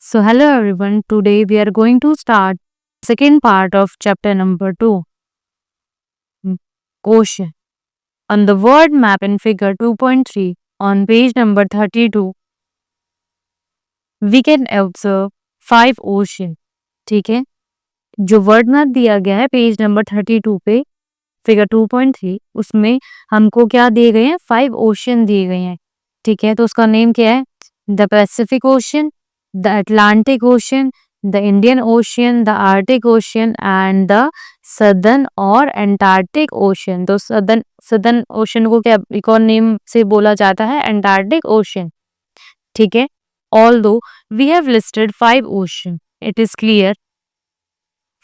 So hello everyone. Today we are going to start second part of chapter number 2. Ocean. On the word map in figure 2.3 on page number 32, we can observe 5 ocean. ठीक है, जो word map दिया गया है page number 32 पे figure 2.3 उसमें हमको क्या दिए गए हैं 5 ओशियन दिए गए हैं। ठीक है, तो उसका नेम क्या है? The Pacific ocean, the Atlantic ocean, the Indian ocean, the Arctic ocean and the southern और एंटार्क्टिक ओशियन। तो सदर्न ओशियन को क्या एक और नेम से बोला जाता है? Antarctic ocean. ठीक है, although we have listed 5 ocean, it is clear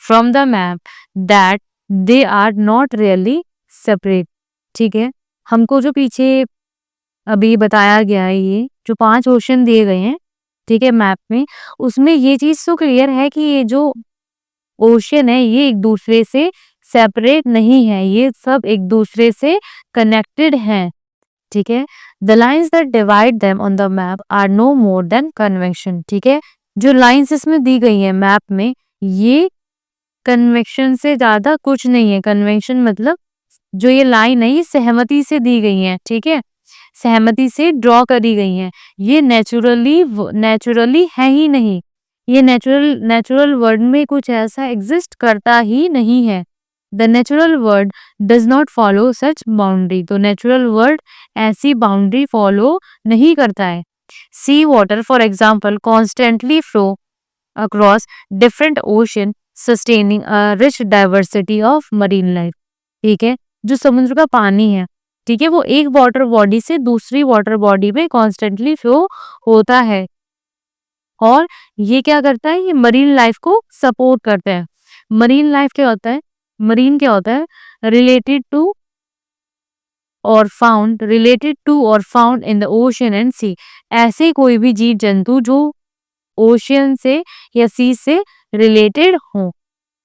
from the map that they are not really separate। ठीक है, हमको जो पीछे अभी बताया गया है ये जो 5 ओशन दिए गए हैं, ठीक है, मैप में, उसमें ये चीज तो क्लियर है कि ये जो ओशन है ये एक दूसरे से सेपरेट नहीं है, ये सब एक दूसरे से कनेक्टेड हैं। ठीक है, the lines that divide them on the map are no more than convention. ठीक है, जो लाइन्स इसमें दी गई है मैप में, ये कन्वेंशन से ज्यादा कुछ नहीं है। कन्वेंशन मतलब जो ये लाइन है ये सहमति से दी गई है। ठीक है, सहमति से ड्रॉ करी गई है, ये नेचुरली है ही नहीं। ये नेचुरल वर्ल्ड में कुछ ऐसा एग्जिस्ट करता ही नहीं है। The natural world does not follow such boundary. तो नेचुरल वर्ल्ड ऐसी बाउंड्री फॉलो नहीं करता है। Sea water for example constantly flow across different ocean sustaining a rich diversity of marine life. ठीक है, जो समुद्र का पानी है, ठीक है, वो एक वाटर बॉडी से दूसरी वाटर बॉडी में कॉन्स्टेंटली फ्लो होता है और ये क्या करता है? ये मरीन लाइफ को सपोर्ट करता है। मरीन लाइफ क्या होता है? मरीन क्या होता है? रिलेटेड टू और found in the ocean and sea. ऐसे कोई भी जीव जंतु जो ओशियन से या सी से रिलेटेड हो।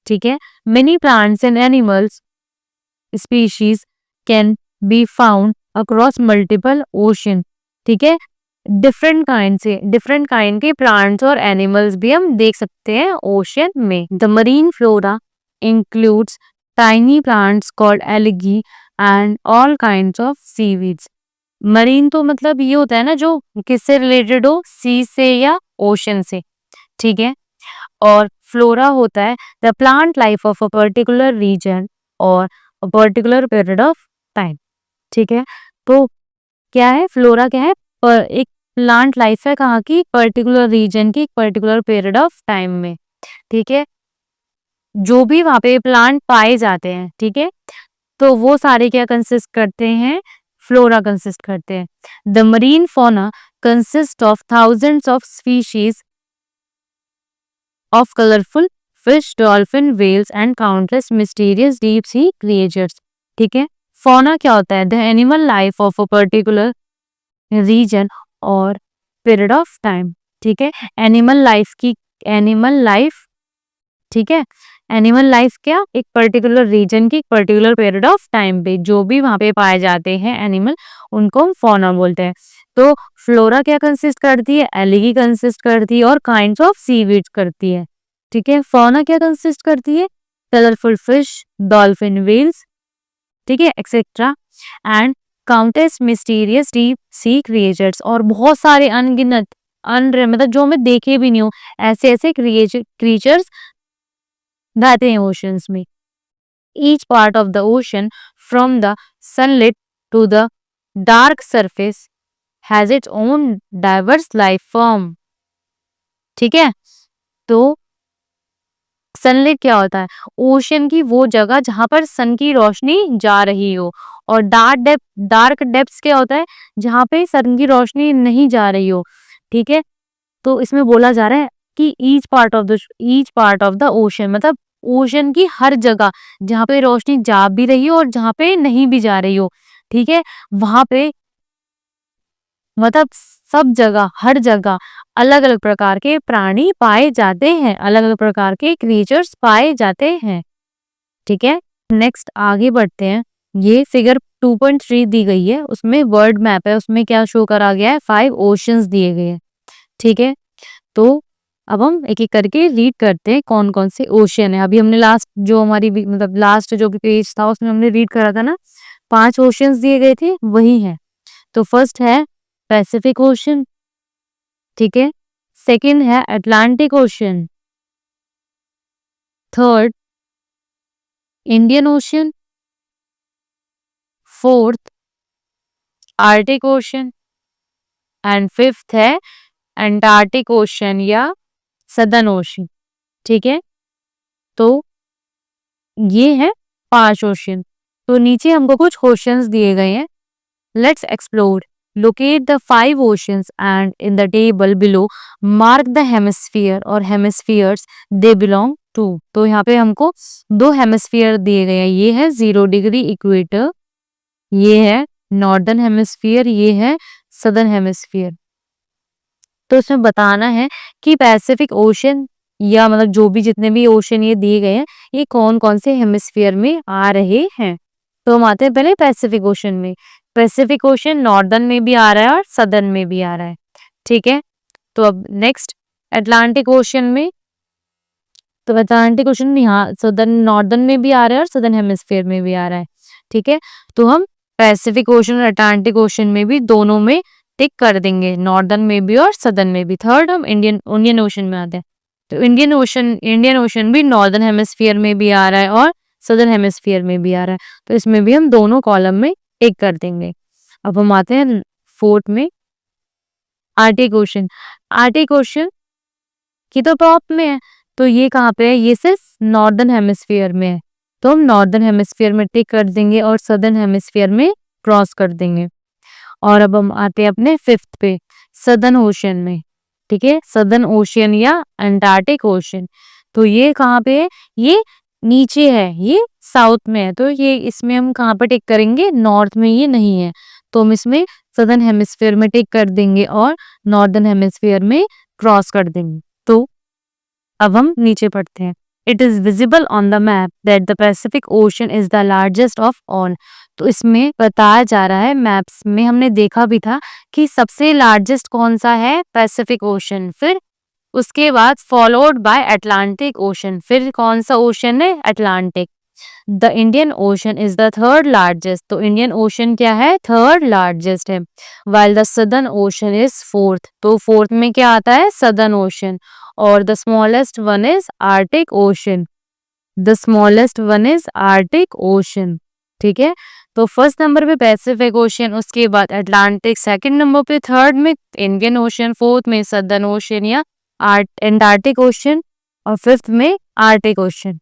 ठीक है, many plants and animals species can be found across multiple ocean. ठीक है, डिफरेंट काइंड के प्लांट्स और एनिमल्स भी हम देख सकते हैं ओशन में। The marine flora includes tiny plants called algae and all kinds of seaweeds. Marine तो मतलब ये होता है ना जो किससे रिलेटेड हो? सी से या ओशन से। ठीक है, और फ्लोरा होता है the plant life of a particular region और a particular period of time. ठीक है, तो क्या है? फ्लोरा क्या है? एक प्लांट लाइफ है कहाँ की? पर्टिकुलर रीजन की, पर्टिकुलर पीरियड ऑफ टाइम में। ठीक है, जो भी वहां पे प्लांट पाए जाते हैं, ठीक है, तो वो सारे क्या कंसिस्ट करते हैं? फ्लोरा कंसिस्ट करते हैं। The marine fauna consist of thousands of species of colorful fish, dolphin, whales and countless mysterious deep sea creatures। ठीक है, fauna क्या होता है? The animal life of a particular region और period of time। ठीक है, एनिमल लाइफ, ठीक है, एनिमल लाइफ क्या? एक पर्टिकुलर रीजन की पर्टिकुलर पीरियड ऑफ टाइम पे जो भी वहां पे पाए जाते हैं एनिमल, उनको हम फौना बोलते हैं। तो फ्लोरा क्या कंसिस्ट करती है? एलिगी कंसिस्ट करती है और काइंड्स ऑफ सीवीड्स करती है। ठीक है, फौना क्या कंसिस्ट करती है? कलरफुल फिश, डॉल्फिन, व्हेल्स, ठीक है, etcetera and countless mysterious deep sea creatures. और बहुत सारे अनगिनत मतलब जो हमें देखे भी नहीं हो ऐसे ऐसे क्रिएचर्स रहते हैं ओशंस में। Each part of the ocean from the sunlit to the dark surface has its own diverse life form। ठीक है, तो सनलाइट क्या होता है? ओशन की वो जगह जहां पर सन की रोशनी जा रही हो। और डार्क डेप्थ्स क्या होता है? जहां पे सन की रोशनी नहीं जा रही हो। ठीक है, तो इसमें बोला जा रहा है कि each part of the ocean मतलब ओशन की हर जगह जहां पे रोशनी जा भी रही हो और जहां पे नहीं भी जा रही हो। ठीक है, वहां पे मतलब सब जगह हर जगह अलग अलग प्रकार के प्राणी पाए जाते हैं, अलग अलग प्रकार के क्रिएचर्स पाए जाते हैं। ठीक है, नेक्स्ट आगे बढ़ते हैं। ये फिगर 2.3 दी गई है, उसमें वर्ल्ड मैप है, उसमें क्या शो करा गया है? 5 ओशंस दिए गए हैं। ठीक है, तो अब हम एक-एक करके रीड करते हैं कौन-कौन से ओशियन है। अभी हमने लास्ट जो हमारी मतलब लास्ट जो भी पेज था उसमें हमने रीड करा था ना, 5 ओशियंस दिए गए थे, वही है। तो फर्स्ट है पैसिफिक ओशन, ठीक है। सेकंड है Atlantic ocean, third Indian ocean, fourth Arctic ocean and fifth है अंटार्कटिक ओशन या सदर्न ओशन, ठीक है। तो ये है 5 ओशियन। तो नीचे हमको कुछ क्वेश्चंस दिए गए हैं। Let's explore, locate the 5 oceans and in the table below mark the hemisphere और हेमिस्फीयर्स दे बिलोंग टू। तो यहाँ पे हमको 2 हेमिस्फीयर दिए गए हैं। ये है 0 डिग्री इक्वेटर, ये है नॉर्दर्न हेमिस्फीयर, ये है सदर्न हेमिस्फीयर। तो इसमें बताना है कि पैसिफिक ओशन या मतलब जो भी जितने भी ओशन ये दिए गए हैं, ये कौन-कौन से हेमिस्फीयर में आ रहे हैं। तो हम आते हैं पहले पैसिफिक ओशन में। पैसिफिक ओशन नॉर्दर्न में भी आ रहा है और सदर्न में भी आ रहा है, ठीक है। तो अब नेक्स्ट अटलांटिक ओशन में, तो अटलांटिक ओशन में यहाँ सदर्न नॉर्दर्न में भी आ रहा है और सदर्न हेमिस्फीयर में भी आ रहा है, ठीक है। तो हम पैसिफिक ओशन और अटलांटिक ओशन में भी दोनों में टिक कर देंगे, नॉर्दर्न में भी और सदर्न में भी। थर्ड हम इंडियन ओशन में आते हैं। तो इंडियन ओशन भी नॉर्दर्न हेमिस्फीयर में भी आ रहा है और सदर्न हेमिस्फीयर में भी आ रहा है। तो इसमें भी हम दोनों कॉलम में टिक कर देंगे। अब हम आते हैं फोर्थ में, आर्टिक ओशन। आर्टिक ओशन की तो टॉप में है, तो ये कहाँ पे है, ये सिर्फ नॉर्दर्न हेमिस्फीयर में है। तो हम नॉर्दर्न हेमिस्फीयर में टिक कर देंगे और सदर्न हेमिस्फीयर में क्रॉस कर देंगे। और अब हम आते हैं अपने फिफ्थ पे, सदर्न ओशन में, ठीक है। सदर्न ओशन या अंटार्कटिक ओशन, तो ये कहाँ पे है, ये नीचे है, ये साउथ में है। तो ये इसमें हम कहाँ पे टिक करेंगे, नॉर्थ में ये नहीं है, तो हम इसमें सदर्न हेमिस्फीयर में टिक कर देंगे और नॉर्दर्न हेमिस्फीयर में क्रॉस कर देंगे। तो अब हम नीचे पढ़ते हैं। It is visible on the map that the Pacific ocean is the largest of all. तो इसमें बताया जा रहा है, मैप्स में हमने देखा भी था कि सबसे लार्जेस्ट कौन सा है, पैसिफिक ओशन, फिर उसके बाद फॉलोड बाय अटलांटिक ओशन, फिर कौन सा ओशन है, Atlantic. The Indian ocean is the third largest, तो इंडियन ओशन क्या है, थर्ड लार्जेस्ट है। While the Southern ocean is fourth, तो फोर्थ में क्या आता है, सदर्न ओशन। और the smallest one is Arctic ocean, the smallest one is Arctic ocean, ठीक है। तो फर्स्ट नंबर पे पैसिफिक ओशन, उसके बाद अटलांटिक, सेकंड नंबर पे, थर्ड में इंडियन ओशन, फोर्थ में सदर्न ओशन या अंटार्कटिक ओशन और फिफ्थ में आर्टिक ओशन।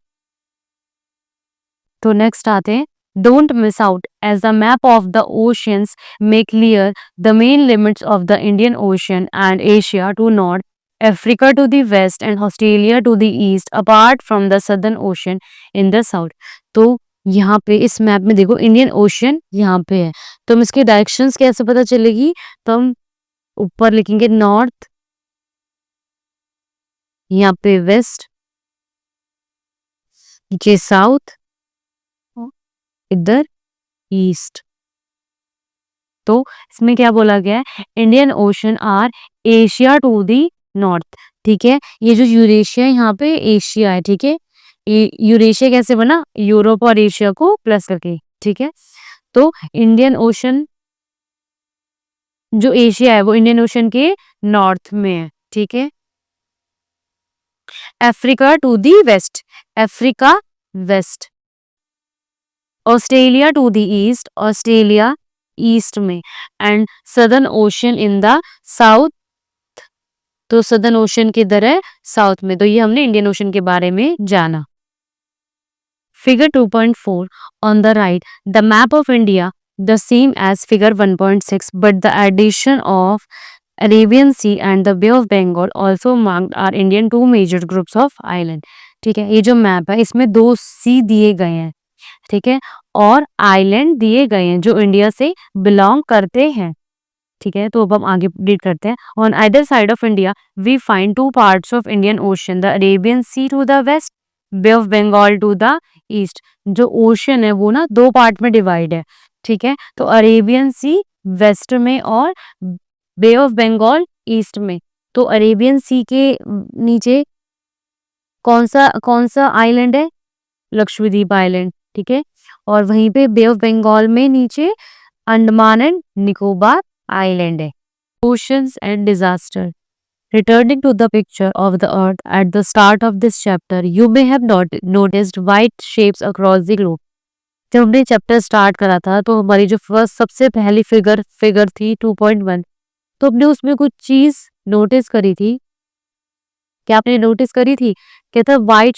तो नेक्स्ट आते हैं, don't miss out as the map of the oceans make clear the main limits of the Indian Ocean and Asia to north, Africa to the west and Australia to the east apart from the Southern ocean in the south. तो यहाँ पे इस map में देखो Indian ocean यहाँ पे है, तो हम इसके डायरेक्शंस कैसे पता चलेगी, तो हम ऊपर लिखेंगे नॉर्थ, यहाँ पे वेस्ट, नीचे साउथ, इधर ईस्ट। तो इसमें क्या बोला गया है, Indian Ocean are Asia to the north, ठीक है। ये जो यूरेशिया है यहाँ पे एशिया है, ठीक है। यूरेशिया कैसे बना, यूरोप और एशिया को प्लस करके, ठीक है। तो इंडियन ओशन जो एशिया है वो इंडियन ओशन के नॉर्थ में है, ठीक है। Africa to the west, Africa west, Australia to the east, Australia east में, and southern ocean in the south, तो सदर्न ओशन किधर है, साउथ में। तो ये हमने इंडियन ओशन के बारे में जाना। Figure 2.4 on the right, the map of India the same as figure 1.6 but the addition of Arabian Sea and the Bay of Bengal also marked are Indian two major groups of island, ठीक है। ये जो map है इसमें 2 सी दिए गए हैं, ठीक है, और आइलैंड दिए गए हैं जो इंडिया से बिलोंग करते हैं, ठीक है। तो अब हम आगे रीड करते हैं। On either side of India we find 2 parts of Indian Ocean, the Arabian Sea to the west, Bay of Bengal to the east. जो ओशन है वो ना 2 पार्ट में डिवाइड है, ठीक है। तो अरेबियन सी वेस्ट में और बे ऑफ बंगाल ईस्ट में। तो अरेबियन सी के नीचे कौन सा आइलैंड है? लक्षद्वीप आइलैंड, ठीक है। और वहीं पे बे ऑफ बंगाल में नीचे अंडमान एंड निकोबार आइलैंड है। Oceans and disaster. Returning to the picture of the earth at the start of this chapter, you may have noticed white shapes across the globe. जब हमने चैप्टर स्टार्ट करा था तो हमारी जो फर्स्ट सबसे पहली फिगर थी 2.1, तो हमने उसमें कुछ चीज नोटिस करी थी। क्या आपने नोटिस करी थी? कहता वाइट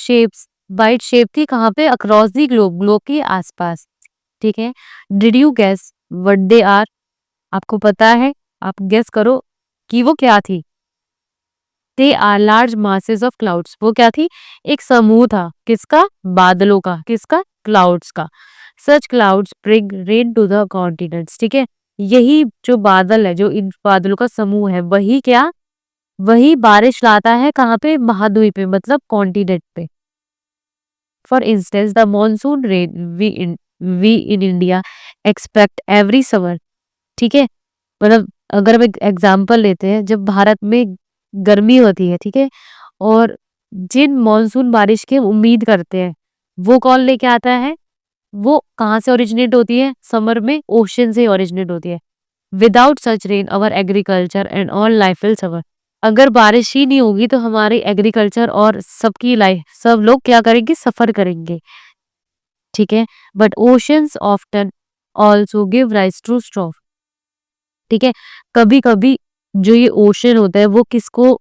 शेप थी कहाँ पे? अक्रॉस दी ग्लोब के आसपास, ठीक है। Did you guess what they are? आपको पता है? आप गेस करो कि वो क्या थी। They are large masses of clouds. वो क्या थी? एक समूह था। किसका? बादलों का। किसका? क्लाउड्स का। Such clouds bring rain to the continents, ठीक है। यही जो बादल है, जो इन बादलों का समूह है, वही बारिश लाता है कहाँ पे? महाद्वीप पे, मतलब कॉन्टिनेंट पे। For instance the monsoon rain we in India expect every summer, ठीक है। मतलब अगर हम एक एग्जाम्पल लेते हैं, जब भारत में गर्मी होती है, ठीक है, और जिन मॉनसून बारिश की हम उम्मीद करते हैं, वो कौन लेके आता है? वो कहाँ से ओरिजिनेट होती है? समर में ओशन से ओरिजिनेट होती है। Without such rain our agriculture and all life will suffer. अगर बारिश ही नहीं होगी तो हमारी एग्रीकल्चर और सबकी लाइफ, सब लोग क्या करेंगे? सफर करेंगे, ठीक है। But oceans often also give rise to storm, ठीक है। कभी कभी जो ये ओशन होता है वो किसको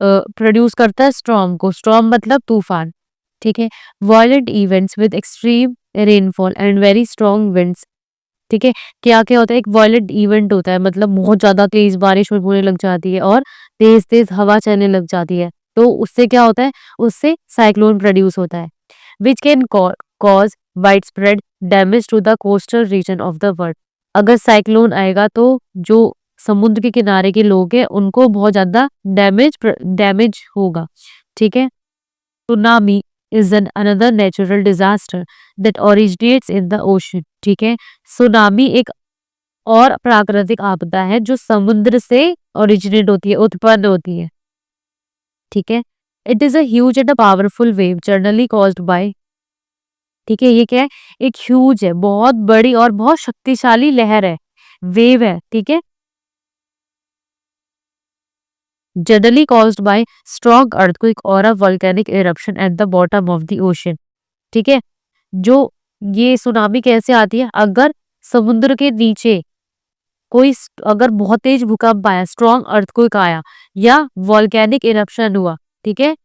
प्रोड्यूस करता है? स्टॉर्म को। स्टॉर्म मतलब तूफान, ठीक है। Violent events with extreme rainfall and very strong winds, ठीक है। क्या क्या होता है? एक वायलेंट इवेंट होता है, मतलब बहुत ज्यादा तेज बारिश होने लग जाती है और तेज तेज हवा चलने लग जाती है, तो उससे क्या होता है? उससे साइक्लोन प्रोड्यूस होता है, which can cause wide spread damage to the coastal region of the world. अगर साइक्लोन आएगा तो जो समुद्र के किनारे के लोग हैं उनको बहुत ज्यादा डैमेज होगा, ठीक है। Tsunami is an another natural disaster that originates in the ocean, ठीक है। सुनामी एक और प्राकृतिक आपदा है जो समुद्र से ओरिजिनेट होती है, उत्पन्न होती है, ठीक है। It is a huge and a powerful wave generally caused bye, ठीक है। ये क्या है? एक ह्यूज है, बहुत बड़ी और बहुत शक्तिशाली लहर है, वेव है, ठीक है। Generally caused by strong earthquake और a volcanic eruption at the bottom of the ocean, ठीक है। जो ये सुनामी कैसे आती है? अगर समुद्र के नीचे अगर बहुत तेज भूकंप आया, स्ट्रॉन्ग अर्थक्वेक आया या वोल्केनिक इरप्शन हुआ, ठीक है,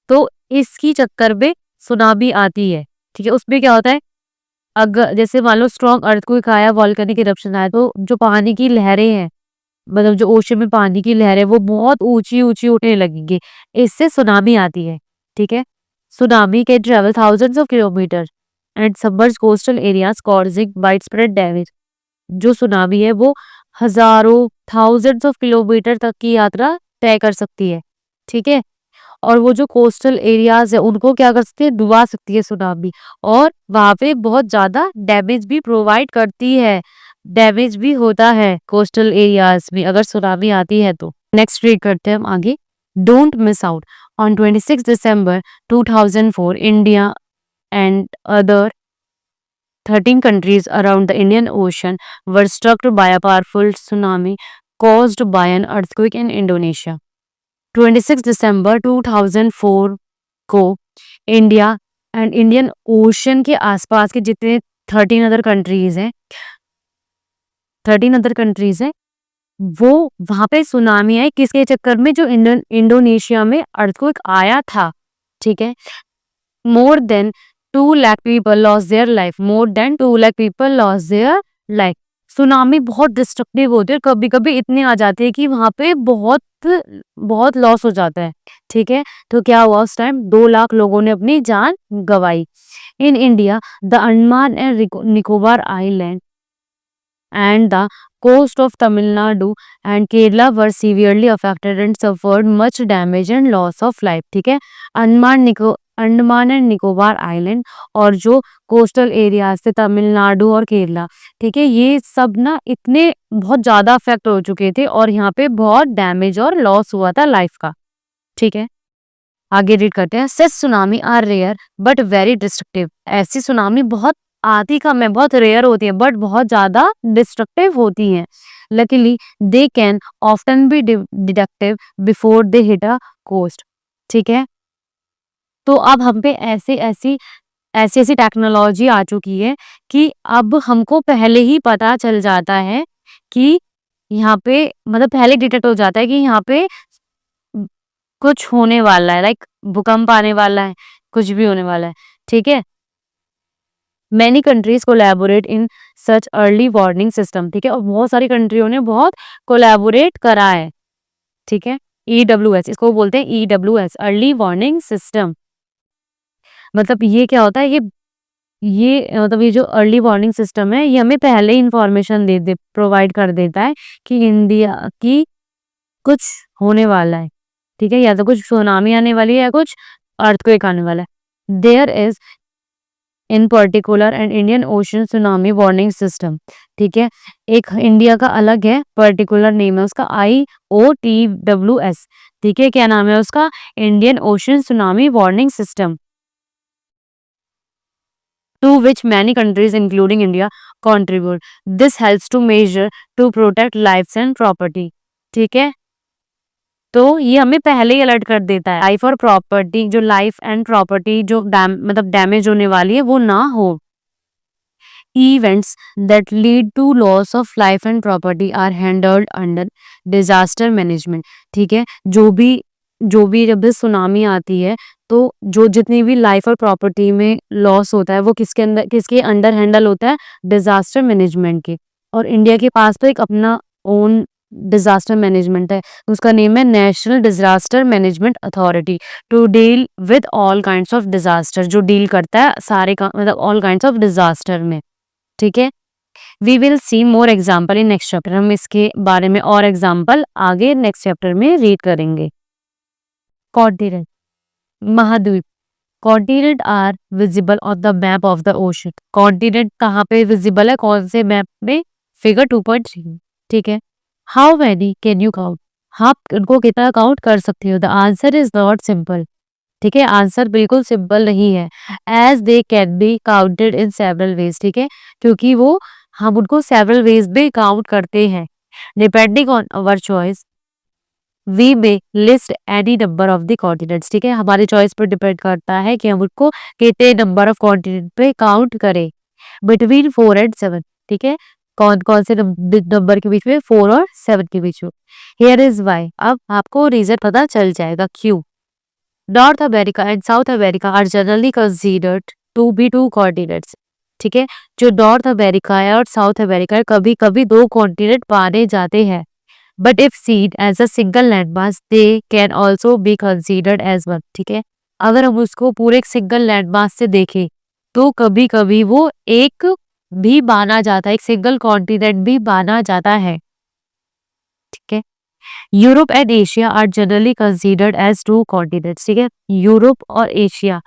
तो इसकी चक्कर में सुनामी आती है, ठीक है। उसमें क्या होता है? अगर जैसे मान लो स्ट्रॉन्ग अर्थक्वेक आया, वोल्केनिक इरप्शन आया, तो जो पानी की लहरें हैं, मतलब जो ओशन में पानी की लहरें, वो बहुत ऊंची ऊंची उठने लगेंगी, इससे सुनामी आती है, ठीक है। Tsunami can travel thousands of kilometre and submerge coastal areas causing wide spread damage. जो सुनामी है वो हजारों, थाउजेंड्स ऑफ किलोमीटर तक की यात्रा तय कर सकती है, ठीक है। और वो जो कोस्टल एरियाज है उनको क्या कर सकती है? डुबा सकती है सुनामी, और वहां पे बहुत ज्यादा डैमेज भी प्रोवाइड करती है, डैमेज भी होता है कोस्टल एरियाज में अगर सुनामी आती है तो। नेक्स्ट रीड करते हैं हम आगे। Don't miss out on 26 December 2004 India and other 13 countries around the Indian Ocean were struck by a powerful tsunami caused by an earthquake in Indonesia. 26 दिसंबर 2004 को इंडिया एंड इंडियन ओशन के आसपास के जितने 13 other countries हैं, वो वहां पे tsunami आई। किसके चक्कर में? जो इंडोनेशिया में अर्थक्वेक आया था, ठीक है। More than 2 lakh people lost their life. More than 2 lakh people lost their life. Tsunami बहुत डिस्ट्रक्टिव होती है, कभी कभी इतने आ जाते हैं कि वहां पे बहुत बहुत लॉस हो जाता है, ठीक है। तो क्या हुआ उस टाइम? 2 लाख लोगों ने अपनी जान गंवाई। In India the Andaman and Nicobar island and the coast of Tamil Nadu and Kerala were severely affected and suffered much damage and loss of life, ठीक है। अंडमान अंडमान एंड निकोबार आइलैंड और जो कोस्टल एरियाज थे तमिलनाडु और केरला, ठीक है, ये सब ना इतने बहुत ज्यादा अफेक्ट हो चुके थे और यहाँ पे बहुत डैमेज और लॉस हुआ था लाइफ का। ठीक है, आगे रीड करते हैं। Such tsunami are rare but very destructive. ऐसी सुनामी बहुत आती कम है, बहुत रेयर होती है बट बहुत ज्यादा डिस्ट्रक्टिव होती हैं। Luckily they can often be deductive before they hit a coast. ठीक है, तो अब हम पे ऐसी टेक्नोलॉजी आ चुकी है कि अब हमको पहले ही पता चल जाता है कि यहाँ पे मतलब पहले डिटेक्ट हो जाता है कि यहाँ पे कुछ होने वाला है, लाइक भूकंप आने वाला है, कुछ भी होने वाला है। ठीक है, मैनी कंट्रीज कोलैबोरेट इन सच अर्ली वार्निंग सिस्टम। ठीक है, और बहुत सारी कंट्रियों ने बहुत कोलैबोरेट करा है। ठीक है, EWS इसको बोलते हैं, EWS अर्ली वार्निंग सिस्टम। मतलब ये क्या होता है, ये मतलब ये जो अर्ली वार्निंग सिस्टम है ये हमें पहले ही इंफॉर्मेशन दे दे प्रोवाइड कर देता है कि इंडिया की कुछ होने वाला है। ठीक है, या तो कुछ सुनामी आने वाली है या कुछ अर्थक्वेक आने वाला है। There is in particular and Indian Ocean tsunami warning system. ठीक है, एक इंडिया का अलग है, पर्टिकुलर नेम है उसका IOTWS। ठीक है, क्या नाम है उसका? Indian Ocean tsunami warning system, to which many countries including India contribute. This helps to measure to protect lives and property. ठीक है, तो ये हमें पहले ही अलर्ट कर देता है लाइफ और प्रॉपर्टी, जो लाइफ एंड प्रॉपर्टी जो मतलब डैमेज होने वाली है वो ना हो। Events that lead to loss of life and property are handled under disaster management। ठीक है, जो भी जब भी सुनामी आती है तो जो जितनी भी लाइफ और प्रॉपर्टी में लॉस होता है वो किसके अंडर हैंडल होता है? डिजास्टर मैनेजमेंट के। और इंडिया के पास तो एक अपना ओन डिजास्टर मैनेजमेंट है, उसका नेम है National Disaster Management Authority, to deal with all kinds of disaster, जो डील करता है सारे का मतलब ऑल काइंड्स ऑफ डिजास्टर में। ठीक है, we will see more example in next chapter. हम इसके बारे में और एग्जाम्पल आगे नेक्स्ट चैप्टर में रीड करेंगे। कॉन्टिनेंट, महाद्वीप। Continent are visible on the map of the ocean. Continent कहाँ पे विजिबल है, कौन से मैप में? फिगर 2.3। ठीक है, how many can you count? आप उनको कितना काउंट कर सकते हो? The answer is not simple. ठीक है, आंसर बिल्कुल सिंपल नहीं है। As they can be counted in several ways. ठीक है, क्योंकि वो हम उनको सेवरल वेज में काउंट करते हैं। Depending on our choice we may list any number of the continents. ठीक है, हमारी चॉइस पर डिपेंड करता है कि हम उनको कितने नंबर ऑफ कॉन्टिनेंट पे काउंट करें। Between 4 and 7। ठीक है, कौन कौन से नंबर के बीच में? 4 और 7 के बीच में। Here is why. अब आपको रीजन पता चल जाएगा क्यों। North America and South America are generally considered to be two continents. ठीक है, जो नॉर्थ अमेरिका है और साउथ अमेरिका है कभी कभी दो कॉन्टिनेंट माने जाते हैं, but if seen as a single landmass they can also be considered as one. ठीक है, अगर हम उसको पूरे एक सिंगल लैंडमास से देखें तो कभी कभी वो एक भी माना जाता है, एक सिंगल कॉन्टिनेंट भी माना जाता है। ठीक है, Europe and Asia are generally considered as two continents. ठीक है, यूरोप और एशिया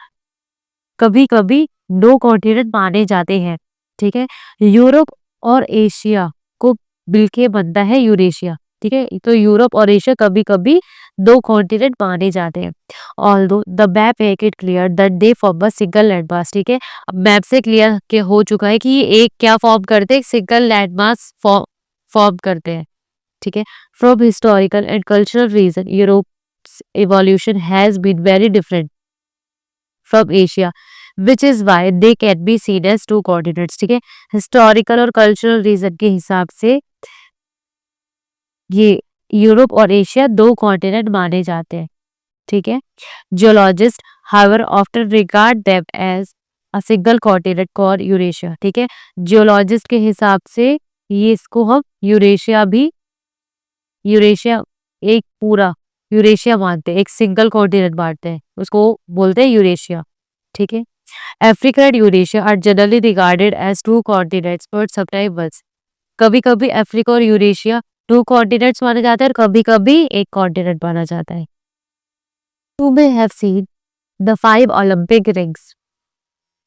कभी कभी दो कॉन्टिनेंट माने जाते हैं। ठीक है, यूरोप और एशिया को मिलके बनता है यूरेशिया। ठीक है, तो यूरोप और एशिया कभी कभी दो कॉन्टिनेंट माने जाते हैं। Although the map make it clear that they form a single landmass. ठीक है, अब मैप से क्लियर के हो चुका है कि ये एक क्या फॉर्म करते हैं? सिंगल लैंडमास फॉर्म करते हैं। ठीक है, from historical and cultural reason Europe's evolution has been very different from Asia, which is why they can be seen as two continents। ठीक है, हिस्टोरिकल और कल्चरल रीजन के हिसाब से ये यूरोप और एशिया दो कॉन्टिनेंट माने जाते हैं। ठीक है, geologist however often regard them as a single continent called Eurasia. ठीक है, जियोलॉजिस्ट के हिसाब से ये इसको हम यूरेशिया एक पूरा यूरेशिया मानते हैं, एक सिंगल कॉन्टिनेंट मानते हैं, उसको बोलते हैं यूरेशिया। ठीक है, Africa and Eurasia are generally regarded as two continents but sometimes once. कभी कभी अफ्रीका और यूरेशिया टू कॉन्टिनेंट्स माने जाते हैं और कभी कभी एक कॉन्टिनेंट माना जाता है। You may have seen the 5 Olympic rings,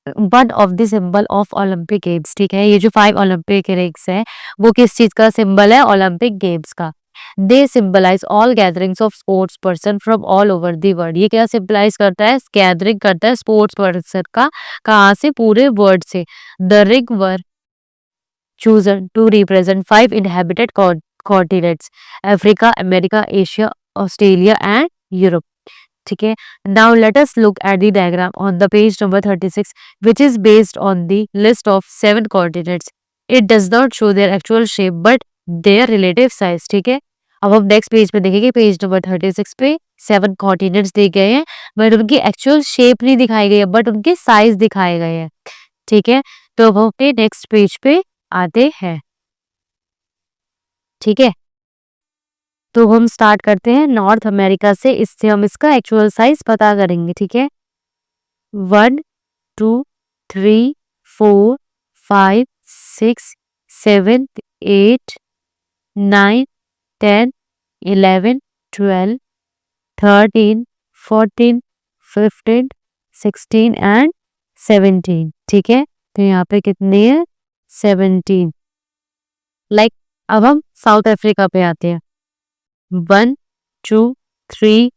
one of the symbol of Olympic games. ठीक है, ये जो 5 ओलंपिक रिंग्स है वो किस चीज का सिंबल है? ओलंपिक गेम्स का। They symbolise all gatherings of sports person from all over the world. ये क्या सिंबलाइज करता है? गैदरिंग करता है स्पोर्ट्स पर्सन का, कहाँ से? पूरे वर्ल्ड से। The ring were chosen to represent 5 inhabited continents: Africa, America, Asia, Australia and Europe. ठीक है, now let us look at the diagram on the page number 36 which is based on the list of 7 continents. It does not show their actual shape but their relative size. ठीक है, अब हम next page पे देखेंगे, page number 36 पे 7 continents दिए गए हैं बट उनकी एक्चुअल शेप नहीं दिखाई गई है, बट उनके साइज दिखाए गए हैं। ठीक है, तो अब हम अपने नेक्स्ट पेज पे आते हैं। ठीक है, तो हम स्टार्ट करते हैं नॉर्थ अमेरिका से, इससे हम इसका एक्चुअल साइज पता करेंगे। ठीक है, 1 2 3 4 5 6 7 8 9 10 11 12 13 14 15 16 एंड 17। ठीक है, तो यहाँ पे कितने हैं? 17। लाइक अब हम साउथ अफ्रीका पे आते हैं। 1 2 3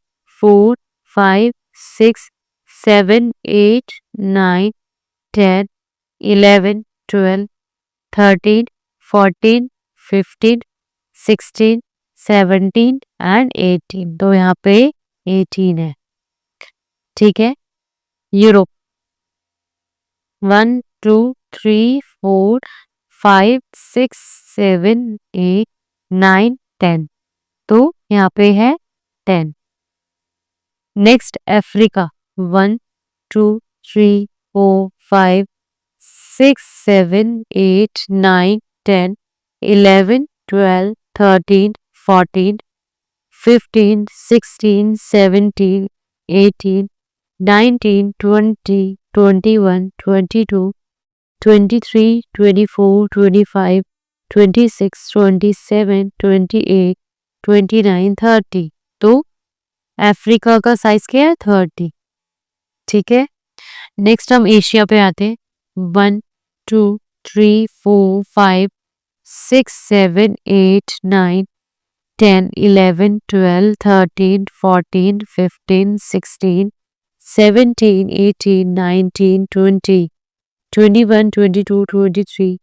4 5 6 7 8 9 10 11 12 13 14 15 16 17 एंड 18। तो यहाँ पे 18 है। ठीक है, यूरोप 1 2 3 4 5 6 7 8 9 10, तो यहाँ पे है 10। Next Africa 1 2 3 4 5 6 7 8 9 10 11 12 13 14 15 16 17 18 19 20 21 22 23 24 25 26 27 28 29 30। तो अफ्रीका का साइज क्या है? 30। ठीक है, नेक्स्ट हम एशिया पे आते हैं। 1 2 3 4 5 6 7 8 9 10 11 12 13 14 15 16 17 18 19 20 21 22 23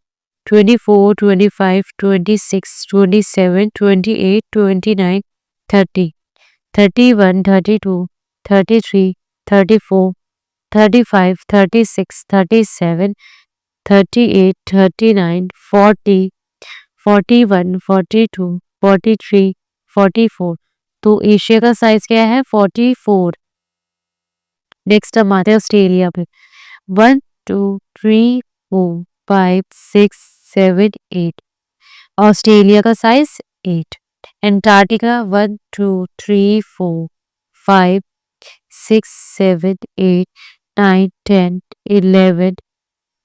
24 25 26 27 28 29 30 31 32 33 34 35 36 37 38 39 40 41 42 43 44। तो एशिया का साइज क्या है? 44। नेक्स्ट हम आते हैं ऑस्ट्रेलिया पे। 1 2 3 4 5 6 7 8, ऑस्ट्रेलिया का साइज 8। एंटार्क्टिका 1 2 3 4 5 6 7 8 9 10 11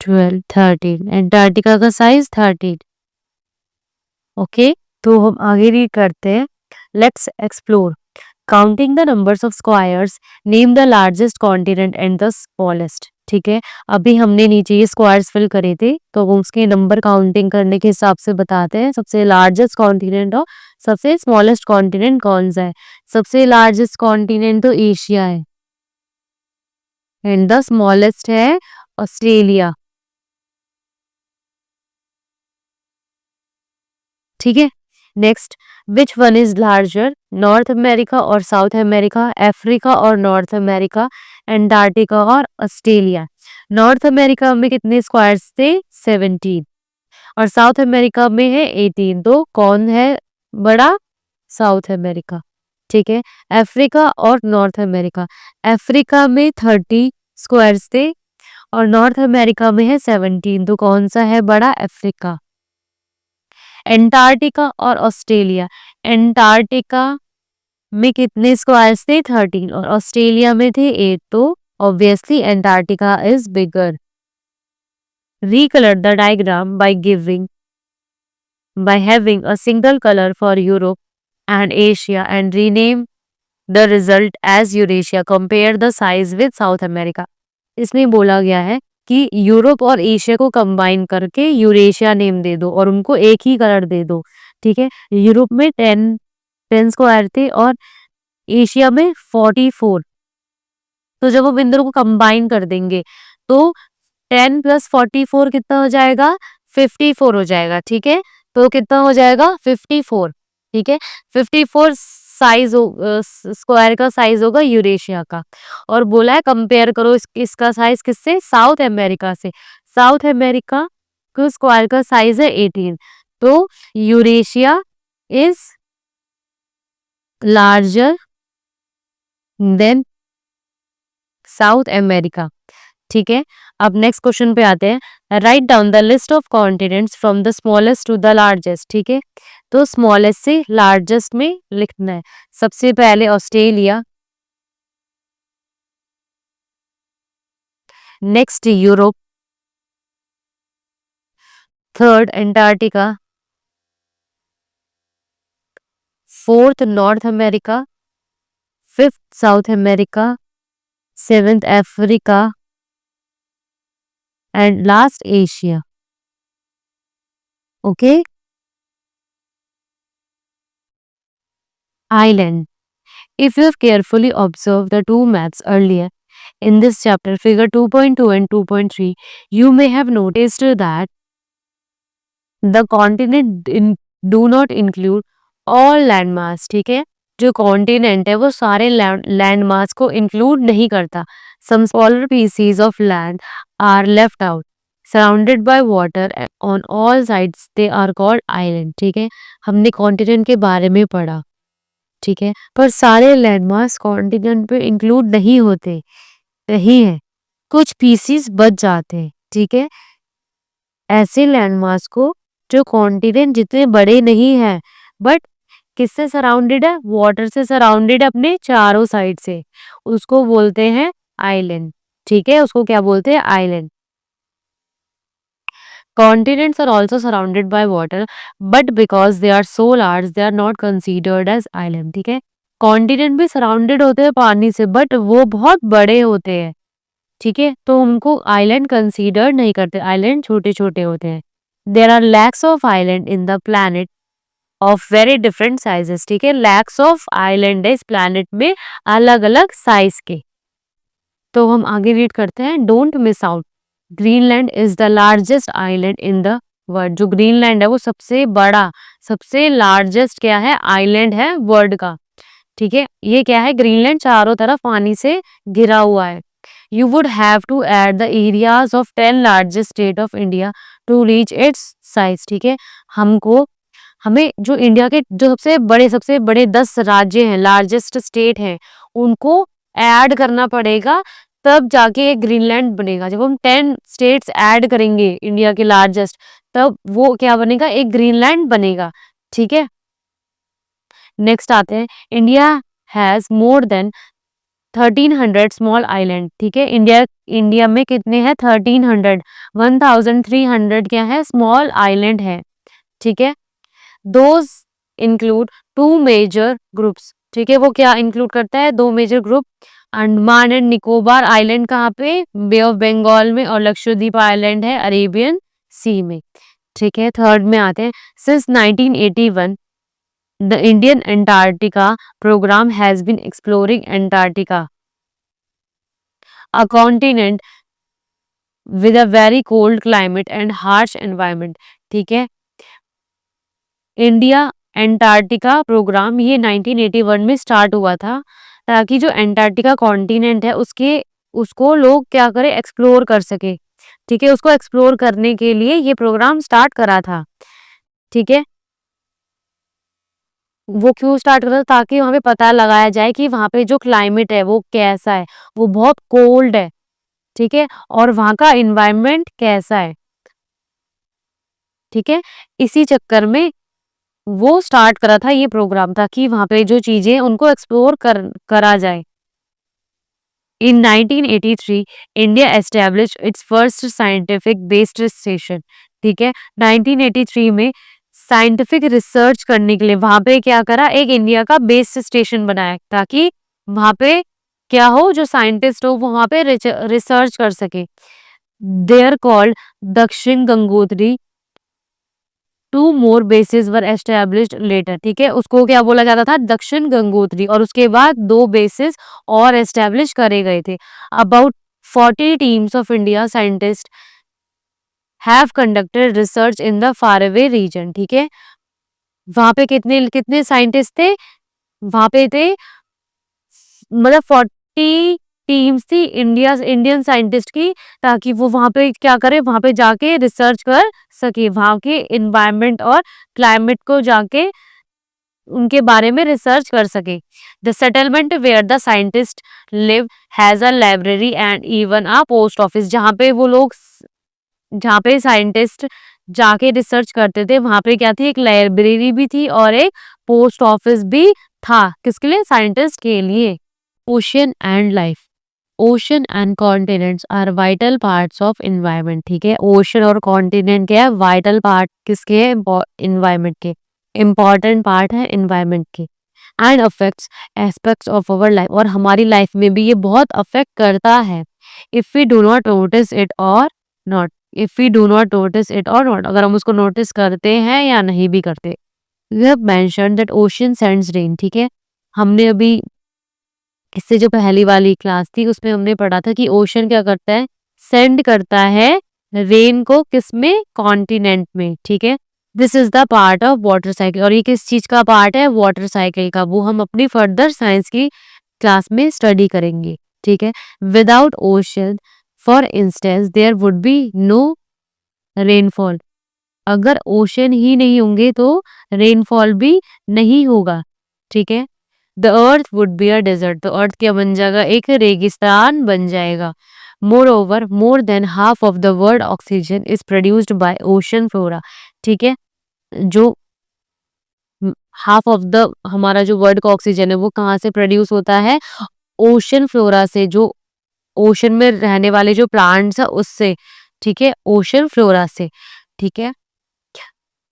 12 13, एंटार्क्टिका का साइज 13। ओके, तो हम आगे रीड करते हैं। Let's explore counting the numbers of squares, name the largest continent and the smallest. ठीक है, अभी हमने नीचे ये स्क्वायर्स फिल करे थे तो वो उसके नंबर काउंटिंग करने के हिसाब से बताते हैं। सबसे लार्जेस्ट कॉन्टिनेंट और सबसे स्मॉलेस्ट कॉन्टिनेंट कौन सा है? सबसे लार्जेस्ट कॉन्टिनेंट तो एशिया है एंड द स्मॉलेस्ट है ऑस्ट्रेलिया। ठीक है, next which one is larger, north America और साउथ अमेरिका, अफ्रीका और नॉर्थ अमेरिका, एंटार्क्टिका और ऑस्ट्रेलिया। नॉर्थ अमेरिका में कितने स्क्वायर्स थे? 17 और साउथ अमेरिका में है 18। तो कौन है बड़ा? South America. ठीक है, अफ्रीका और नॉर्थ अमेरिका, अफ्रीका में 30 स्क्वायर्स थे और नॉर्थ अमेरिका में है 17। तो कौन सा है बड़ा? अफ्रीका। एंटार्क्टिका और ऑस्ट्रेलिया, एंटार्क्टिका में कितने स्क्वायर्स थे? 13 और ऑस्ट्रेलिया में थे 8। तो obviously Antarctica is bigger. Recolor the diagram by having a single color for Europe and Asia and rename the result as Eurasia, compare the size with South America. इसमें बोला गया है कि यूरोप और एशिया को कंबाइन करके Eurasia name दे दो और उनको एक ही कलर दे दो। ठीक है, यूरोप में 10 स्क्वायर थे और एशिया में 44। तो जब वो बिंदुओं को कंबाइन कर देंगे तो 10 प्लस 44 कितना हो जाएगा? 54 हो जाएगा। ठीक है, तो कितना हो जाएगा? 54। ठीक है, 54 साइज स्क्वायर का साइज होगा यूरेशिया का। और बोला है कंपेयर करो इसका साइज किससे? साउथ अमेरिका से। साउथ अमेरिका के स्क्वायर का साइज है 18। तो Eurasia is larger than South America. ठीक है, अब नेक्स्ट क्वेश्चन पे आते हैं। Write down the list of continents from the smallest to the largest. ठीक है, तो स्मॉलेस्ट से लार्जेस्ट में लिखना है। सबसे पहले Australia, next Europe, third Antarctica, fourth north America, fifth south America, seventh Africa and last Asia. Okay, island. If you have carefully observed the two maps earlier in this chapter, figure 2.2 and 2.3, you may have noticed that the continent do not include all landmass. ठीक है, जो continent है वो सारे landmass को include नहीं करता। Some smaller pieces of land are left out surrounded by water on all sides, they are called island. ठीक है, हमने कॉन्टिनेंट के बारे में पढ़ा। ठीक है, पर सारे लैंडमार्क्स कॉन्टिनेंट पे इंक्लूड नहीं होते, नहीं है, कुछ पीसीज बच जाते हैं। ठीक है, ऐसे लैंडमार्क्स को जो कॉन्टिनेंट जितने बड़े नहीं है बट किससे सराउंडेड है? वाटर से सराउंडेड है अपने चारों साइड से, उसको बोलते हैं आइलैंड। ठीक है, उसको क्या बोलते हैं? Island. Continents are also surrounded by water, but because they are so large, they are not considered as island. ठीक है, कॉन्टिनेंट भी सराउंडेड होते हैं पानी से बट वो बहुत बड़े होते हैं। ठीक है, तो उनको आइलैंड कंसीडर नहीं करते, आइलैंड छोटे छोटे होते हैं। There are lakhs of island in the planet of very different sizes. ठीक है, लैक्स ऑफ आइलैंड है इस प्लैनेट में अलग अलग साइज के। तो हम आगे रीड करते हैं। Don't miss out, Greenland is the largest island in the world. जो ग्रीनलैंड है वो सबसे बड़ा, सबसे लार्जेस्ट क्या है? आइलैंड है वर्ल्ड का। ठीक है, ये क्या है? ग्रीनलैंड चारों तरफ पानी से घिरा हुआ है। You would have to add the areas of 10 largest state of India to reach its size. ठीक है, हमें जो इंडिया के जो सबसे बड़े 10 राज्य हैं, लार्जेस्ट स्टेट हैं, उनको ऐड करना पड़ेगा, तब जाके एक ग्रीनलैंड बनेगा। जब हम 10 स्टेट्स ऐड करेंगे इंडिया के लार्जेस्ट, तब वो क्या बनेगा? एक ग्रीनलैंड बनेगा। ठीक है, नेक्स्ट आते हैं। India has more than 1300 small island. ठीक है, इंडिया में कितने हैं? 1300, 1300 क्या है? स्मॉल आइलैंड है। ठीक है, दोज इंक्लूड 2 मेजर ग्रुप्स। ठीक है, वो क्या इंक्लूड करता है? 2 major group. Andaman and Nicobar island कहाँ पे? बे ऑफ बंगाल में। और लक्षद्वीप आइलैंड है अरेबियन सी में। ठीक है, थर्ड में आते हैं। Since 1981 the Indian Antarctica programme has been exploring Antarctica, a continent with a very cold climate and harsh environment. ठीक है, इंडिया अंटार्कटिका प्रोग्राम ये 1981 में स्टार्ट हुआ था, ताकि जो अंटार्कटिका कॉन्टिनेंट है उसको लोग क्या करें? एक्सप्लोर कर सके। ठीक है, उसको एक्सप्लोर करने के लिए ये प्रोग्राम स्टार्ट करा था। ठीक है, वो क्यों स्टार्ट करा था? ताकि वहां पे पता लगाया जाए कि वहां पे जो क्लाइमेट है वो कैसा है, वो बहुत कोल्ड है। ठीक है, और वहां का इन्वायरमेंट कैसा है। ठीक है, इसी चक्कर में वो स्टार्ट करा था ये प्रोग्राम, ताकि वहां पे जो चीजें हैं उनको एक्सप्लोर करा जाए। In 1983, India established its first scientific based station. ठीक है, 1983 में साइंटिफिक रिसर्च करने के लिए वहां पे क्या करा, एक इंडिया का बेस स्टेशन बनाया ताकि वहां पे क्या हो, जो साइंटिस्ट हो वो वहां पे रिसर्च कर सके। There called Dakshin Gangotri, two more bases were established later. ठीक है, उसको क्या बोला जाता था, दक्षिण गंगोत्री, और उसके बाद 2 बेसिस और एस्टेब्लिश करे गए थे। About 40 teams of India scientist have conducted research in the far away region. ठीक है, वहां पे कितने कितने साइंटिस्ट थे, वहां पे थे मतलब 40 टीम्स थी इंडियन साइंटिस्ट की, ताकि वो वहां पे क्या करे, वहां पे जाके रिसर्च कर सके, वहां के इन्वायरमेंट और क्लाइमेट को जाके उनके बारे में रिसर्च कर सके। The settlement where the scientist live has a library and even a post office. जहाँ पे साइंटिस्ट जाके रिसर्च करते थे वहां पे क्या थी, एक लाइब्रेरी भी थी और एक पोस्ट ऑफिस भी था। किसके लिए, साइंटिस्ट के लिए। Ocean and life, ocean and continents are vital parts of environment. ठीक है, ओशन और कॉन्टिनेंट क्या है, वाइटल पार्ट किसके है, इन्वायरमेंट के, इंपॉर्टेंट पार्ट है इन्वायरमेंट के। And affects aspects of our life, और हमारी लाइफ में भी ये बहुत अफेक्ट करता है। If we do not notice it or not, if we do not notice it or not, अगर हम उसको नोटिस करते हैं या नहीं भी करते। We have mentioned that ocean sends rain. ठीक है, हमने अभी इससे जो पहली वाली क्लास थी उसमें हमने पढ़ा था कि ओशन क्या करता है, सेंड करता है रेन को, किसमें, कॉन्टिनेंट में। ठीक है, this is the part of water cycle, और ये किस चीज का पार्ट है, वाटर साइकिल का, वो हम अपनी फर्दर साइंस की क्लास में स्टडी करेंगे। ठीक है, without ocean for instance there would be no rainfall, अगर ओशन ही नहीं होंगे तो रेनफॉल भी नहीं होगा। ठीक है, the earth would be a desert, तो अर्थ क्या बन जाएगा, एक रेगिस्तान बन जाएगा। Moreover more than half of the world oxygen is produced by ocean flora. ठीक है, जो हाफ ऑफ द हमारा जो वर्ल्ड का ऑक्सीजन है वो कहाँ से प्रोड्यूस होता है, ओशन फ्लोरा से, जो ओशन में रहने वाले जो प्लांट्स है उससे। ठीक है, ओशन फ्लोरा से। ठीक है,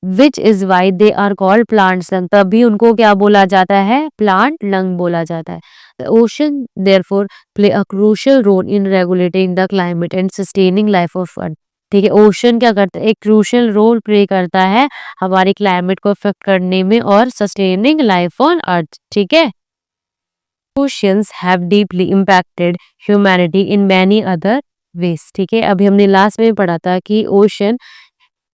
which is why they are called plants lung, तभी उनको क्या बोला जाता है, प्लांट लंग बोला जाता है। The ocean therefore play a crucial role in regulating the climate and sustaining life of earth. ठीक है, ओशन क्या करता है, एक क्रूशियल रोल प्ले करता है हमारे क्लाइमेट को अफेक्ट करने में और सस्टेनिंग लाइफ ऑन अर्थ। ठीक है, oceans have deeply impacted humanity in many other ways. ठीक है, अभी हमने लास्ट में पढ़ा था कि ओशन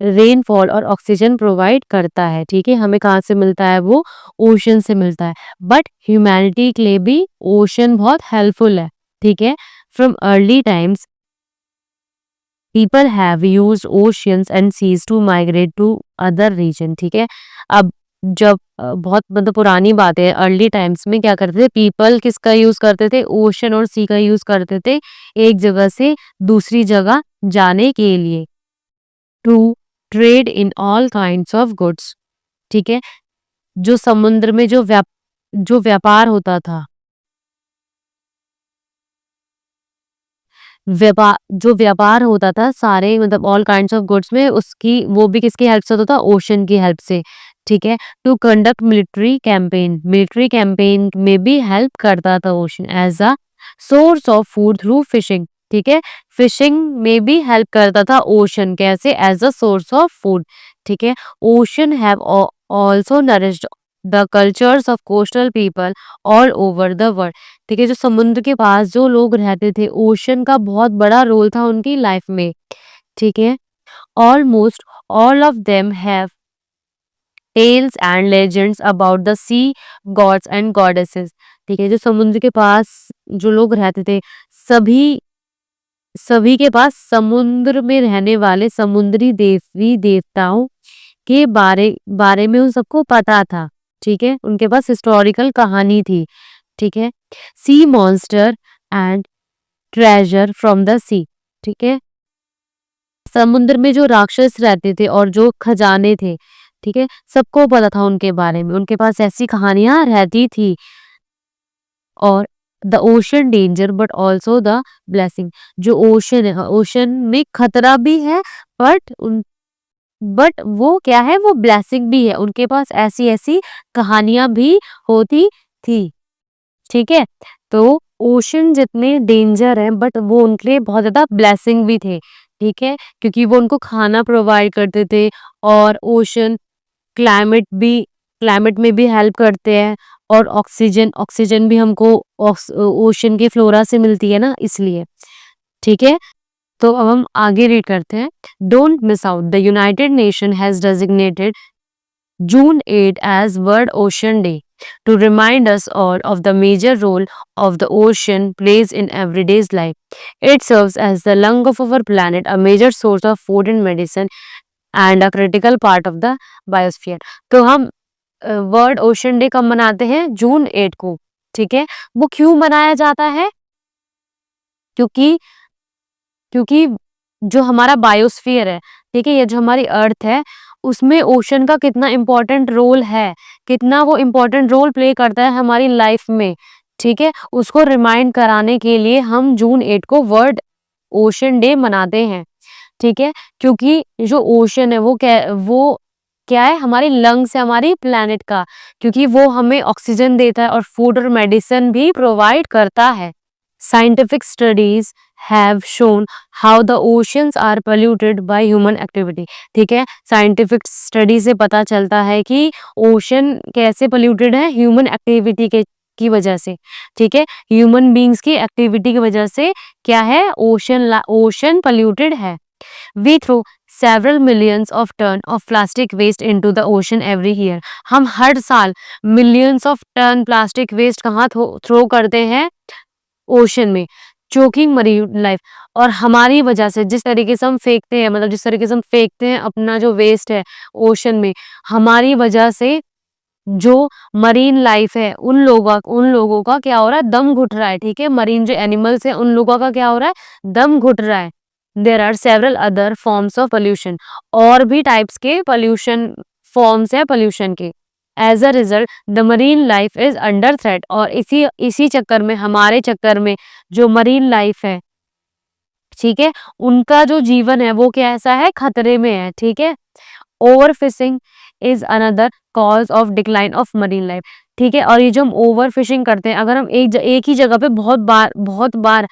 रेनफॉल और ऑक्सीजन प्रोवाइड करता है। ठीक है, हमें कहाँ से मिलता है, वो ओशन से मिलता है, बट ह्यूमैनिटी के लिए भी ओशन बहुत हेल्पफुल है। ठीक है, from early times people have used oceans and seas to migrate to other region. ठीक है, अब जब बहुत मतलब पुरानी बात है, अर्ली टाइम्स में क्या करते थे पीपल, किसका यूज करते थे, ओशन और सी का यूज करते थे एक जगह से दूसरी जगह जाने के लिए, to trade in all kinds of goods. ठीक है, जो समुद्र में जो व्यापार होता था, जो व्यापार होता था सारे मतलब ऑल काइंड्स ऑफ गुड्स में, उसकी वो भी किसकी हेल्प से होता था, ओशन की हेल्प से। ठीक है, टू कंडक्ट मिलिट्री कैंपेन में भी हेल्प करता था ocean, as a source of food through fishing. ठीक है, फिशिंग में भी हेल्प करता था ओशन, कैसे, as a source of food. ठीक है, ocean have also nourished the cultures of coastal people all over the world. ठीक है, जो समुद्र के पास जो लोग रहते थे, ओशन का बहुत बड़ा रोल था उनकी लाइफ में। ठीक है, almost all of them have tales and legends about the sea gods and goddesses. ठीक है, जो समुद्र के पास जो लोग रहते थे, सभी सभी के पास समुद्र में रहने वाले समुद्री देवी देवताओं के बारे बारे में उन सबको पता था। ठीक है, उनके पास हिस्टोरिकल कहानी थी। ठीक है, sea monster and treasure from the sea. ठीक है, समुद्र में जो राक्षस रहते थे और जो खजाने थे, ठीक है, सबको पता था उनके बारे में, उनके पास ऐसी कहानियां रहती थी। और the ocean danger but also the blessing, जो ओशन है, ओशन में खतरा भी है, बट बट वो क्या है, वो ब्लेसिंग भी है, उनके पास ऐसी-ऐसी कहानियाँ भी होती थी, ठीक है? तो ओशन जितने डेंजर हैं बट वो उनके लिए बहुत ज़्यादा ब्लेसिंग भी थे, ठीक है? क्योंकि वो उनको खाना प्रोवाइड करते थे और ओशन क्लाइमेट में भी हेल्प करते हैं और ऑक्सीजन भी हमको ओशन के फ्लोरा से मिलती है ना, इसलिए, ठीक है? तो अब हम आगे रीड करते हैं। Don't miss out, the United nation has designated June 8 as World Ocean Day to remind us all of the major role of the ocean plays in everyday's life. It serves as the lung of our planet, a major source of food and medicine, and a critical part of the biosphere. तो हम world ocean day कब मनाते हैं? जून 8 को, ठीक है? वो क्यों मनाया जाता है? क्योंकि क्योंकि जो हमारा बायोस्फीयर है, ठीक है? ये जो हमारी अर्थ है, उसमें ओशन का कितना इम्पोर्टेंट रोल है, कितना वो इम्पोर्टेंट रोल प्ले करता है हमारी लाइफ में, ठीक है? उसको रिमाइंड कराने के लिए हम जून 8 को वर्ल्ड ओशन डे मनाते हैं, ठीक है? क्योंकि जो ओशन है वो क्या है? हमारी लंग्स है हमारी प्लैनेट का, क्योंकि वो हमें ऑक्सीजन देता है और फूड और मेडिसिन भी प्रोवाइड करता है। Scientific studies have shown how the oceans are polluted by human activity. ठीक है, साइंटिफिक स्टडी से पता चलता है कि ओशन कैसे पोल्यूटेड है, ह्यूमन एक्टिविटी के की वजह से, ठीक है? ह्यूमन बींग्स की एक्टिविटी की वजह से क्या है, ओशन पोल्यूटेड है। We throw several millions of ton of plastic waste into the ocean every year. हम हर साल millions of ton plastic waste कहाँ थ्रो करते हैं? ओशन में, चोकिंग मरीन लाइफ। और हमारी वजह से जिस तरीके से हम फेंकते हैं, मतलब जिस तरीके से हम फेंकते हैं अपना जो वेस्ट है ओशन में, हमारी वजह से जो मरीन लाइफ है उन लोगों का क्या हो रहा है, दम घुट रहा है, ठीक है? मरीन जो एनिमल्स है उन लोगों का क्या हो रहा है, दम घुट रहा है। There are several other forms of pollution, और भी टाइप्स के पोल्यूशन फॉर्म्स है पोल्यूशन के। As a result the marine life is under threat, और इसी इसी चक्कर में, हमारे चक्कर में जो मरीन लाइफ है, ठीक है, उनका जो जीवन है वो कैसा है, खतरे में है, ठीक है? Over fishing is another cause of decline of marine life, ठीक है? और ये जो हम ओवर फिशिंग करते हैं, अगर हम एक ही जगह पे बहुत बार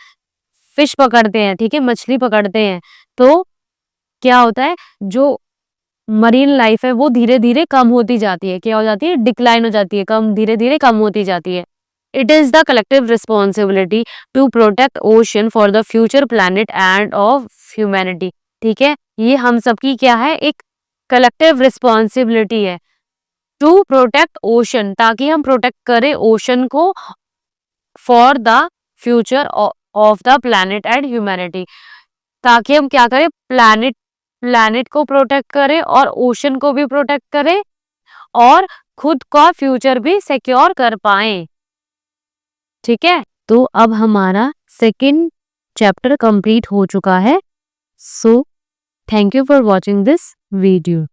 फिश पकड़ते हैं, ठीक है, मछली पकड़ते हैं, तो क्या होता है, जो मरीन लाइफ है वो धीरे-धीरे कम होती जाती है। क्या हो जाती है? डिक्लाइन हो जाती है, कम धीरे-धीरे कम होती जाती है। It is the collective responsibility to protect ocean for the future planet and of humanity, ठीक है? ये हम सबकी क्या है, एक कलेक्टिव रिस्पॉन्सिबिलिटी है टू प्रोटेक्ट ओशन, ताकि हम प्रोटेक्ट करें ओशन को for the future of the planet and humanity, ताकि हम क्या करें, प्लैनेट प्लैनेट को प्रोटेक्ट करें और ओशन को भी प्रोटेक्ट करें और खुद का फ्यूचर भी सिक्योर कर पाएं, ठीक है? तो अब हमारा सेकंड चैप्टर कंप्लीट हो चुका है। So thank you for watching this video.